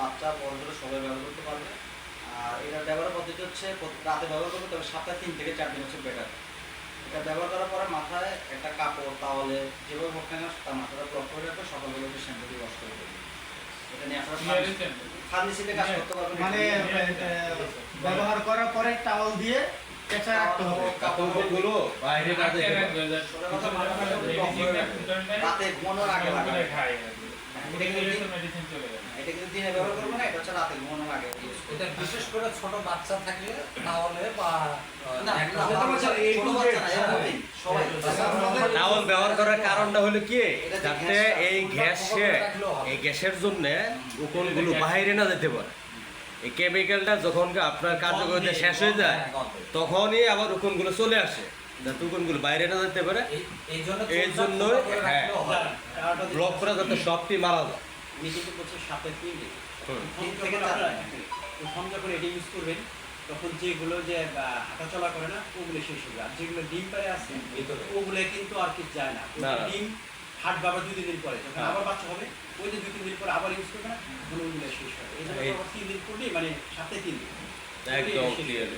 বাচ্চা বড়দের সবাই ব্যবহার করতে পারবে। আর এটার ব্যবহার পদ্ধতি হচ্ছে রাতে ব্যবহার করবে, তবে সপ্তাহে 3 থেকে 4 দিন হচ্ছে বেটার। এটা ব্যবহার করার পরে মাথায় একটা কাপড় তাহলে যেভাবে হোক না তার মাথাটা ব্লক করে রাখবে, সকালবেলা উঠে শ্যাম্পু দিয়ে ওয়াশ করে দেবে। এটা নিয়ে আপনারা ফার্মেসিতে কাজ করতে পারবেন। মানে ব্যবহার করার পরে টাওয়াল দিয়ে পেঁচা রাখতে হবে, কাপড়গুলো বাইরে না যেতে পারে। রাতে ঘুমানোর আগে লাগাবে। এটা কিন্তু দিনে ব্যবহার করবো না, এটা হচ্ছে রাতে ঘুমানোর আগে ইউজ করবো। এটা বিশেষ করে ছোট বাচ্চা থাকলে তাহলে বা টাওয়াল ব্যবহার করার কারণটা হলো কি, যাতে এই গ্যাসের জন্য উকুনগুলো বাইরে না যেতে পারে। এই কেমিক্যালটা যখন আপনার কার্যকারিতা শেষ হয়ে যায় তখনই আবার উকুনগুলো চলে আসে, যাতে উকুনগুলো বাইরে না যেতে পারে। এই জন্য হ্যাঁ ব্লক করা যাতে সবটি মারা যায়। আমি কিন্তু বলছি সপ্তাহে 3 দিন। প্রথম যখন এটা ইউজ করবেন তখন যেগুলো যে হাঁটাচলা করে না ওগুলো শেষ হবে, আর যেগুলো ডিম পারে আছে ওগুলো কিন্তু আর কি যায় না। ডিম হাঁটবে আবার 2-3 দিন পরে, যখন আবার বাচ্চা হবে ওই যে 2-3 দিন পরে আবার ইউজ করবে না, তখন ওইগুলো শেষ হবে। এই জন্য 3 দিন করলেই মানে সপ্তাহে 3 দিন একদম ক্লিয়ার।